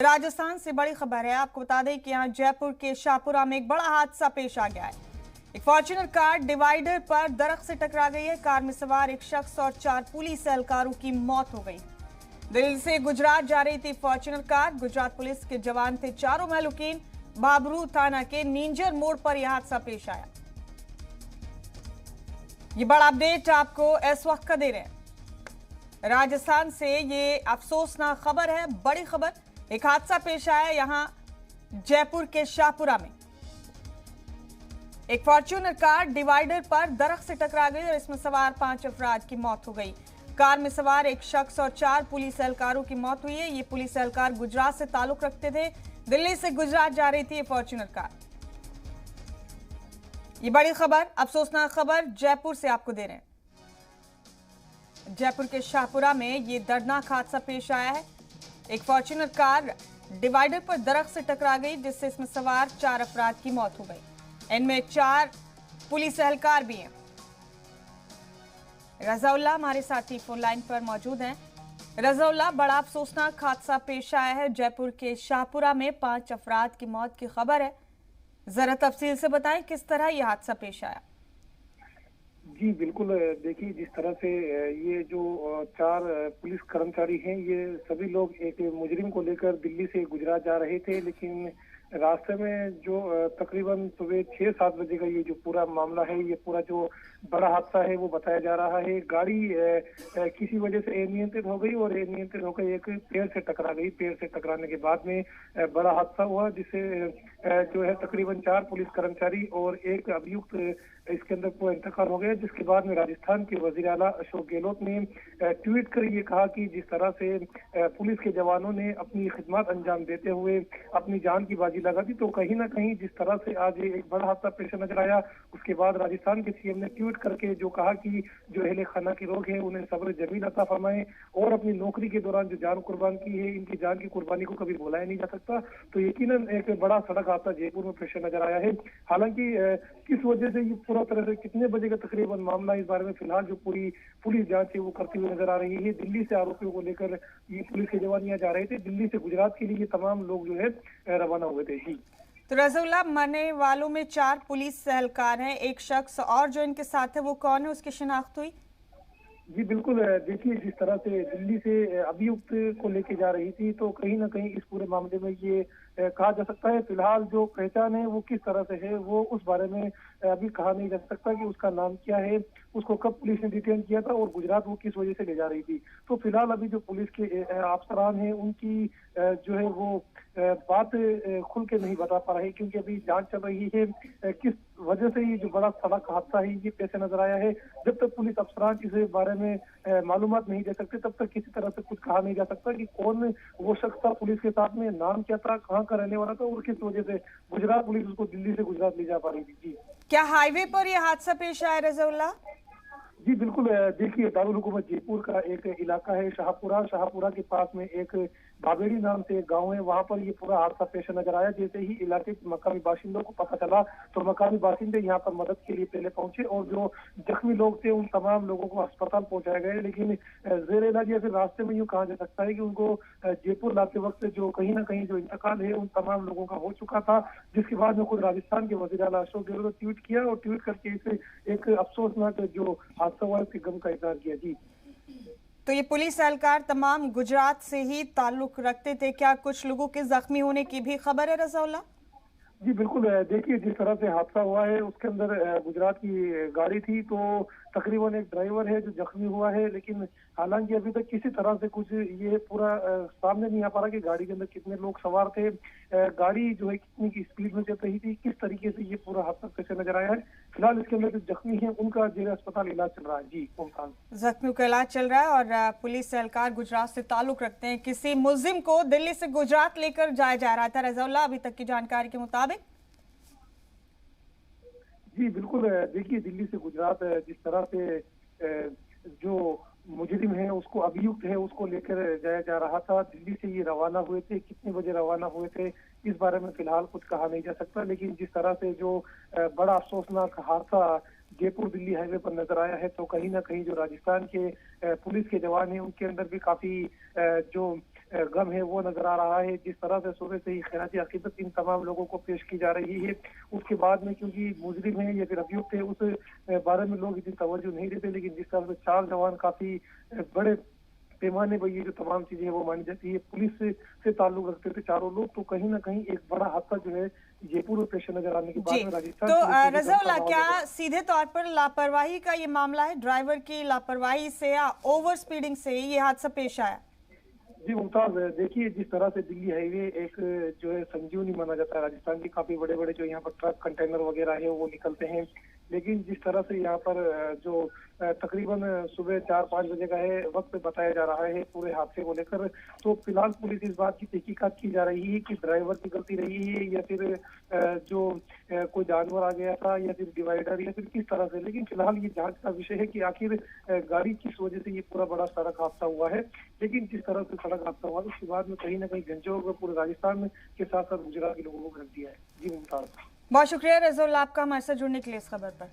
राजस्थान से बड़ी खबर है। आपको बता दें कि यहाँ जयपुर के शाहपुरा में एक बड़ा हादसा पेश आ गया है। एक फॉर्च्यूनर कार डिवाइडर पर दरख्त से टकरा गई है। कार में सवार एक शख्स और 4 पुलिस एहलकारों की मौत हो गई। दिल्ली से गुजरात जा रही थी फॉर्च्यूनर कार। गुजरात पुलिस के जवान थे चारों महलुकीन। बाबरू थाना के नींजर मोड़ पर यह हादसा पेश आया। ये बड़ा अपडेट आपको इस वक्त का दे रहे हैं। राजस्थान से ये अफसोसनाक खबर है, बड़ी खबर। एक हादसा पेश आया यहां जयपुर के शाहपुरा में। एक फॉर्च्यूनर कार डिवाइडर पर दरख्त से टकरा गई और इसमें सवार 5 अफराद की मौत हो गई। कार में सवार एक शख्स और 4 पुलिस एहलकारों की मौत हुई है। ये पुलिस एहलकार गुजरात से ताल्लुक रखते थे। दिल्ली से गुजरात जा रही थी ये फॉर्च्यूनर कार। ये बड़ी खबर, अफसोसनाक खबर जयपुर से आपको दे रहे हैं। जयपुर के शाहपुरा में ये दर्दनाक हादसा पेश आया है। एक फॉर्च्यूनर कार डिवाइडर पर दरख्त से टकरा गई, जिससे इसमें सवार 4 अफराद की मौत हो गई। इनमें 4 पुलिस एहलकार भी हैं। रजाउल्लाह हमारे साथी फोन लाइन पर मौजूद हैं। रजाउल्लाह, बड़ा अफसोसनाक हादसा पेश आया है जयपुर के शाहपुरा में। 5 अफराद की मौत की खबर है। जरा तफसील से बताएं किस तरह यह हादसा पेश आया। जी बिल्कुल, देखिए जिस तरह से ये जो 4 पुलिस कर्मचारी हैं, ये सभी लोग एक मुजरिम को लेकर दिल्ली से गुजरात जा रहे थे, लेकिन रास्ते में जो तकरीबन सुबह 6-7 बजे का ये जो पूरा मामला है, ये पूरा जो बड़ा हादसा है वो बताया जा रहा है। गाड़ी किसी वजह से अनियंत्रित हो गई और अनियंत्रित होकर एक पेड़ से टकरा गई। पेड़ से टकराने के बाद में बड़ा हादसा हुआ, जिससे जो है तकरीबन 4 पुलिस कर्मचारी और एक अभियुक्त इसके अंदर को इंतकाल हो गया। जिसके बाद में राजस्थान के वजीर आला अशोक गहलोत ने ट्वीट कर ये कहा कि जिस तरह से पुलिस के जवानों ने अपनी खिदमत अंजाम देते हुए अपनी जान की बाजी लगा दी, तो कहीं ना कहीं जिस तरह से आज एक बड़ा हादसा पेश नजर आया, उसके बाद राजस्थान के सीएम ने ट्वीट करके जो कहा कि जो अहले खाना के लोग हैं उन्हें सब्र जमील अता फरमाएं और अपनी नौकरी के दौरान जो जान कुर्बान की है, इनकी जान की कुर्बानी को कभी भुलाया नहीं जा सकता। तो यकीनन एक बड़ा सड़क हादसा जयपुर में पेश नजर आया है। हालांकि किस वजह से ये पूरा तरह से कितने बजे का तकरीबन मामला, इस बारे में फिलहाल जो पूरी पुलिस जांच है वो करती हुई नजर आ रही है। दिल्ली से आरोपियों को लेकर ये पुलिस के जवान यहाँ जा रहे थे। दिल्ली से गुजरात के लिए ये तमाम लोग जो है रवाना हुए थे। जी तो रज़ाउल्लाह, मरने वालों में 4 पुलिस एहलकार हैं। एक शख्स और जो इनके साथ है वो कौन है, उसकी शिनाख्त हुई? जी बिल्कुल, देखिए जिस तरह से दिल्ली से अभियुक्त को लेके जा रही थी, तो कहीं ना कहीं इस पूरे मामले में ये कहा जा सकता है। फिलहाल जो पहचान है वो किस तरह से है वो उस बारे में अभी कहा नहीं जा सकता कि उसका नाम क्या है, उसको कब पुलिस ने डिटेन किया था और गुजरात वो किस वजह से ले जा रही थी। तो फिलहाल अभी जो पुलिस के अफसरान हैं उनकी जो है वो बात खुल के नहीं बता पा रहे, क्योंकि अभी जांच चल रही है किस वजह से ये जो बड़ा सड़क हादसा है ये कैसे नजर आया है। जब तक पुलिस अफसरान इस बारे में मालूमात नहीं दे सकते, तब तक किसी तरह से कुछ कहा नहीं जा सकता कि कौन वो शख्स था पुलिस के साथ में, नाम क्या था, कहाँ का रहने वाला था और किस वजह से गुजरात पुलिस उसको दिल्ली से गुजरात ले जा पा रही थी। जी क्या हाईवे पर यह हादसा पेश आया रज़ाउल्लाह? जी बिल्कुल, देखिए दारुल हुकूमत जयपुर का एक इलाका है शाहपुरा। शाहपुरा के पास में एक भावेड़ी नाम से एक गांव है, वहां पर ये पूरा हादसा पेश नजर आया। जैसे ही इलाके के मकामी बाशिंदों को पता चला तो मकामी बाशिंदे यहाँ पर मदद के लिए पहले पहुंचे और जो जख्मी लोग थे उन तमाम लोगों को अस्पताल पहुंचाए गए। लेकिन जेर इलाज या फिर रास्ते में यूँ कहा जा सकता है कि उनको जयपुर लाते वक्त जो कहीं ना कहीं जो इंतकाल है उन तमाम लोगों का हो चुका था। जिसके बाद में खुद राजस्थान के वज़ीर आला अशोक गहलोत ने ट्वीट किया और ट्वीट करके इसे एक अफसोसनाक जो हादसा हुआ उसके गम का इजहार किया। जी तो ये पुलिस एहलकार तमाम गुजरात से ही ताल्लुक रखते थे। क्या कुछ लोगों के जख्मी होने की भी खबर है रज़ाउल्लाह? जी बिल्कुल, देखिए जिस तरह से हादसा हुआ है उसके अंदर गुजरात की गाड़ी थी, तो तकरीबन एक ड्राइवर है जो जख्मी हुआ है। लेकिन हालांकि अभी तक किसी तरह से कुछ ये पूरा सामने नहीं आ पा रहा कि गाड़ी के अंदर कितने लोग सवार थे, गाड़ी जो है कितनी की स्पीड में चल रही थी, किस तरीके से ये पूरा हादसा कैसे नजर आया है। फिलहाल इसके अंदर जो जख्मी है उनका जेल अस्पताल इलाज चल रहा है। जी मुमताज, जख्मियों का इलाज चल रहा है और पुलिस एहलकार गुजरात से ताल्लुक रखते हैं। किसी मुलजिम को दिल्ली से गुजरात लेकर जाया जा रहा था रज़ाउल्लाह, अभी तक की जानकारी के मुताबिक? जी बिल्कुल, देखिए दिल्ली से गुजरात जिस तरह से जो मुजरिम है उसको अभियुक्त है उसको लेकर जाया जा रहा था। दिल्ली से ये रवाना हुए थे, कितने बजे रवाना हुए थे इस बारे में फिलहाल कुछ कहा नहीं जा सकता। लेकिन जिस तरह से जो बड़ा अफसोसनाक हादसा जयपुर दिल्ली हाईवे पर नजर आया है, तो कहीं ना कहीं जो राजस्थान के पुलिस के जवान हैं उनके अंदर भी काफी जो गम है वो नजर आ रहा है। जिस तरह से सुबह से ही खैराती अकीदत इन तमाम लोगों को पेश की जा रही है, उसके बाद में क्योंकि मुजरिम है या फिर अभियुक्त है उस बारे में लोग इतनी तवज्जो नहीं देते, लेकिन जिस तरह से 4 जवान काफी बड़े पैमाने पर ये जो तमाम चीजें हैं वो मानी जाती है, पुलिस से ताल्लुक रखते थे चारों लोग, तो कहीं ना कहीं एक बड़ा हादसा जो है जयपुर में पेश नजर आने के बाद में राजस्थान तो रज़ाउल्लाह, क्या सीधे तौर पर लापरवाही का ये मामला है, ड्राइवर की लापरवाही से या ओवर स्पीडिंग से ये हादसा पेश आया? जी मुमताज, देखिए जिस तरह से दिल्ली हाईवे एक जो है संजीवनी माना जाता है राजस्थान की, काफी बड़े बड़े जो यहाँ पर ट्रक कंटेनर वगैरह है वो निकलते हैं, लेकिन जिस तरह से यहाँ पर जो तकरीबन सुबह 4-5 बजे का है वक्त बताया जा रहा है पूरे हादसे को लेकर, तो फिलहाल पुलिस इस बात की तहकीकात की जा रही है कि ड्राइवर की गलती रही है या फिर जो कोई जानवर आ गया था या फिर डिवाइडर या फिर किस तरह से, लेकिन फिलहाल ये जांच का विषय है कि आखिर गाड़ी किस वजह से ये पूरा बड़ा सड़क हादसा हुआ है। लेकिन जिस तरह से सड़क हादसा हुआ उसके बाद में कहीं ना कहीं झंझोर पूरे राजस्थान के साथ साथ गुजरात के लोगों को कर दिया है। जी मुमताज, बहुत शुक्रिया रज़ाउल्लाह आपका हमारे साथ जुड़ने के लिए इस खबर पर।